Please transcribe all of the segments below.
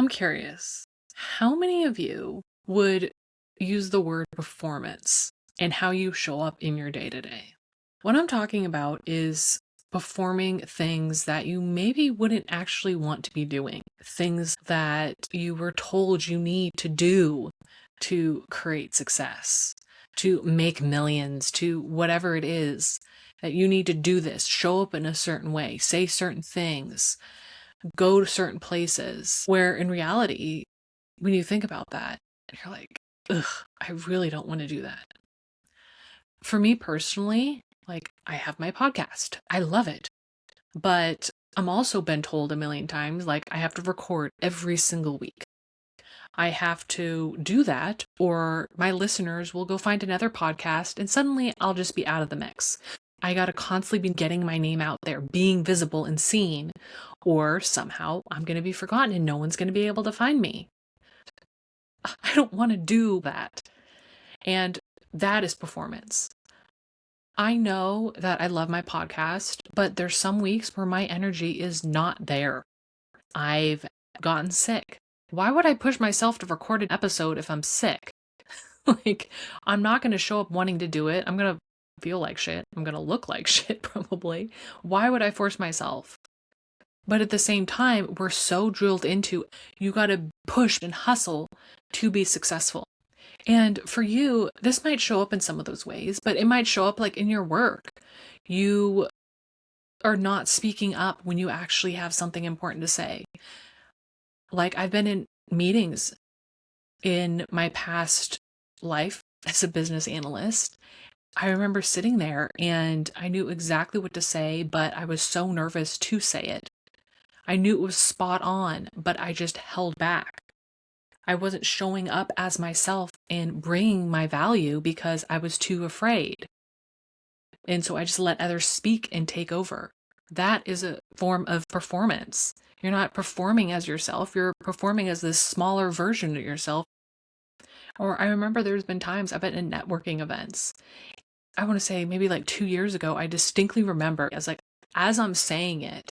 I'm curious, how many of you would use the word performance and how you show up in your day to day? What I'm talking about is performing things that you maybe wouldn't actually want to be doing, things that you were told you need to do to create success, to make millions, to whatever it is that you need to do this, show up in a certain way, say certain things, go to certain places, where in reality, when you think about that, you're like, ugh, I really don't want to do that. For me personally, like, I have my podcast. I love it. But I'm also been told a million times, like, I have to record every single week. I have to do that, or my listeners will go find another podcast and suddenly I'll just be out of the mix. I got to constantly be getting my name out there, being visible and seen, or somehow I'm going to be forgotten and no one's going to be able to find me. I don't want to do that. And that is performance. I know that I love my podcast, but there's some weeks where my energy is not there. I've gotten sick. Why would I push myself to record an episode if I'm sick? Like, I'm not going to show up wanting to do it. I'm going to feel like shit. I'm going to look like shit, probably. Why would I force myself? But at the same time, we're so drilled into you got to push and hustle to be successful. And for you, this might show up in some of those ways, but it might show up like in your work. You are not speaking up when you actually have something important to say. Like, I've been in meetings in my past life as a business analyst. I remember sitting there and I knew exactly what to say, but I was so nervous to say it. I knew it was spot on, but I just held back. I wasn't showing up as myself and bringing my value because I was too afraid. And so I just let others speak and take over. That is a form of performance. You're not performing as yourself, you're performing as this smaller version of yourself. Or I remember there's been times I've been in networking events. I want to say maybe like 2 years ago, I distinctly remember as I'm saying it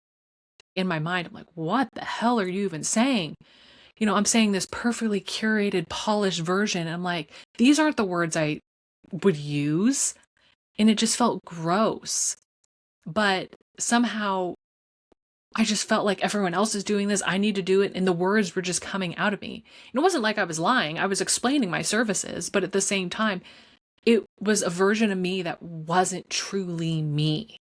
in my mind, I'm like, what the hell are you even saying? I'm saying this perfectly curated, polished version. And I'm like, these aren't the words I would use. And it just felt gross. But somehow I just felt like everyone else is doing this. I need to do it. And the words were just coming out of me. And it wasn't like I was lying. I was explaining my services. But at the same time, it was a version of me that wasn't truly me.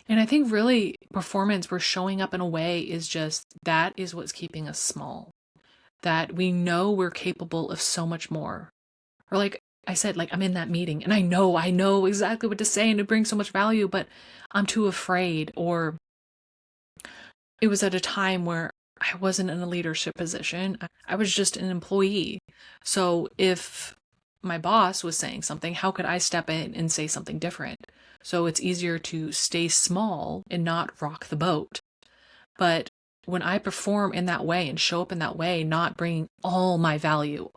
And I think really performance, we're showing up in a way is just, that is what's keeping us small. That we know we're capable of so much more. Or like I said, like I'm in that meeting and I know exactly what to say and it brings so much value, but I'm too afraid. Or it was at a time where I wasn't in a leadership position. I was just an employee. So if my boss was saying something, how could I step in and say something different? So it's easier to stay small and not rock the boat. But when I perform in that way and show up in that way, not bringing all my value,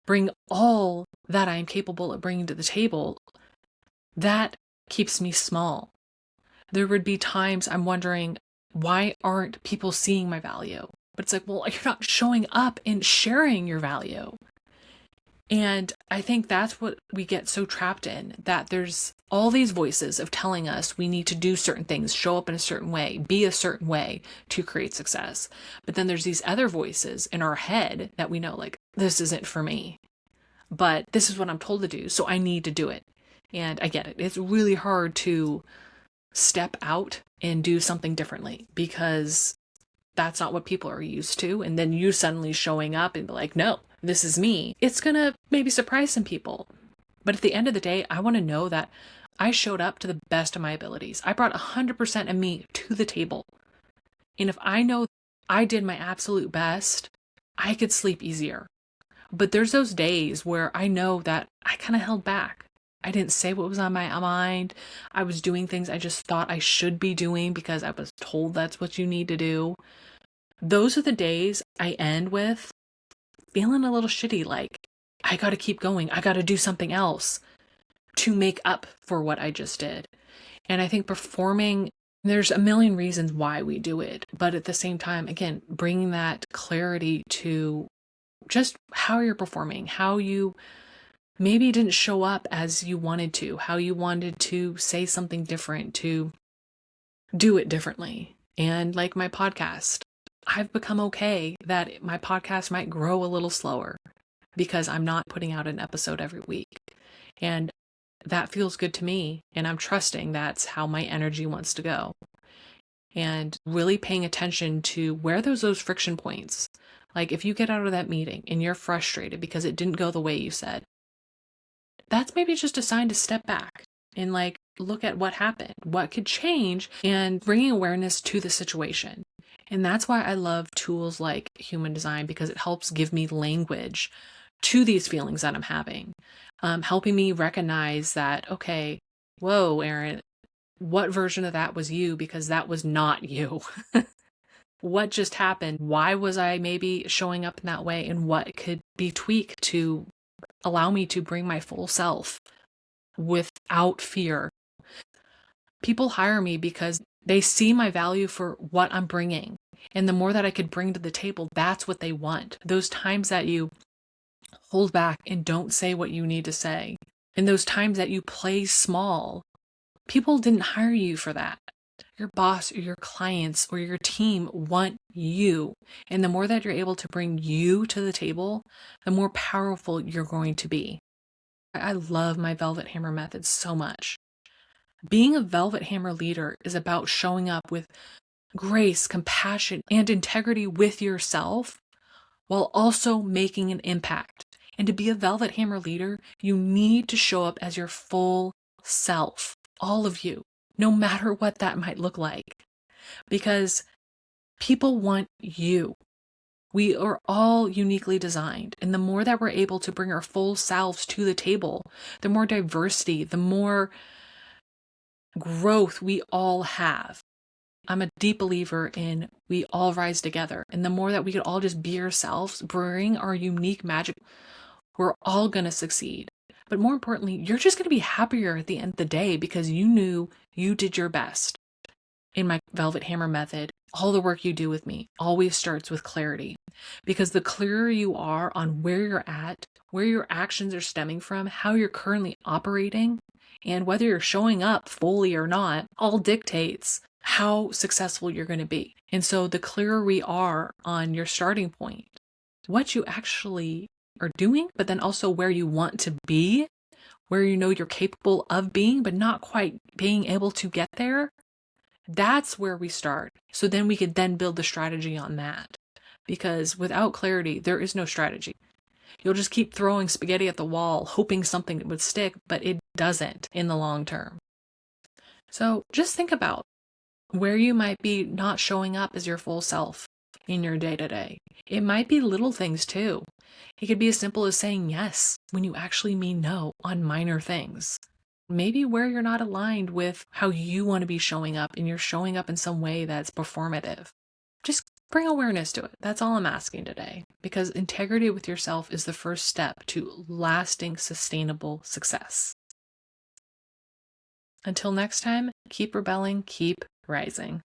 bring all that I am capable of bringing to the table, that keeps me small. There would be times I'm wondering, why aren't people seeing my value? But it's like, well, you're not showing up and sharing your value. And I think that's what we get so trapped in, that there's all these voices of telling us we need to do certain things, show up in a certain way, be a certain way to create success. But then there's these other voices in our head that we know, like, this isn't for me, but this is what I'm told to do, so I need to do it. And I get it. It's really hard to step out and do something differently because that's not what people are used to. And then you suddenly showing up and be like, no, this is me. It's going to maybe surprise some people. But at the end of the day, I want to know that I showed up to the best of my abilities. I brought 100% of me to the table. And if I know I did my absolute best, I could sleep easier. But there's those days where I know that I kind of held back. I didn't say what was on my mind. I was doing things I just thought I should be doing because I was told that's what you need to do. Those are the days I end with feeling a little shitty, like I got to keep going. I got to do something else to make up for what I just did. And I think performing There's a million reasons why we do it, but at the same time, again, bringing that clarity to just how you're performing, how you maybe didn't show up as you wanted to, how you wanted to say something different, to do it differently. And like my podcast, I've become okay that my podcast might grow a little slower because I'm not putting out an episode every week. And that feels good to me. And I'm trusting that's how my energy wants to go. And really paying attention to where those friction points. Like if you get out of that meeting and you're frustrated because it didn't go the way you said, that's maybe just a sign to step back and like look at what happened, what could change, and bringing awareness to the situation. And that's why I love tools like human design, because it helps give me language to these feelings that I'm having, helping me recognize that, okay, whoa, Erin, what version of that was you? Because that was not you. What just happened? Why was I maybe showing up in that way? And what could be tweaked to allow me to bring my full self without fear? People hire me because they see my value for what I'm bringing. And the more that I could bring to the table, that's what they want. Those times that you hold back and don't say what you need to say, and those times that you play small, people didn't hire you for that. Your boss or your clients or your team want you. And the more that you're able to bring you to the table, the more powerful you're going to be. I love my Velvet Hammer method so much. Being a Velvet Hammer leader is about showing up with grace, compassion, and integrity with yourself while also making an impact. And to be a Velvet Hammer leader, you need to show up as your full self, all of you, no matter what that might look like, because people want you. We are all uniquely designed. And the more that we're able to bring our full selves to the table, the more diversity, the more growth we all have. I'm a deep believer in we all rise together. And the more that we could all just be ourselves, bring our unique magic, we're all going to succeed. But more importantly, you're just going to be happier at the end of the day because you knew you did your best. In my Velvet Hammer method, all the work you do with me always starts with clarity, because the clearer you are on where you're at, where your actions are stemming from, how you're currently operating, and whether you're showing up fully or not, all dictates how successful you're going to be. And so the clearer we are on your starting point, what you actually are doing, but then also where you want to be, where you know you're capable of being, but not quite being able to get there, that's where we start. So then we could then build the strategy on that. Because without clarity, there is no strategy. You'll just keep throwing spaghetti at the wall, hoping something would stick, but it doesn't in the long term. So just think about where you might be not showing up as your full self in your day-to-day. It might be little things too. It could be as simple as saying yes when you actually mean no on minor things. Maybe where you're not aligned with how you want to be showing up and you're showing up in some way that's performative. Just bring awareness to it. That's all I'm asking today, because integrity with yourself is the first step to lasting, sustainable success. Until next time, keep rebelling, keep rising.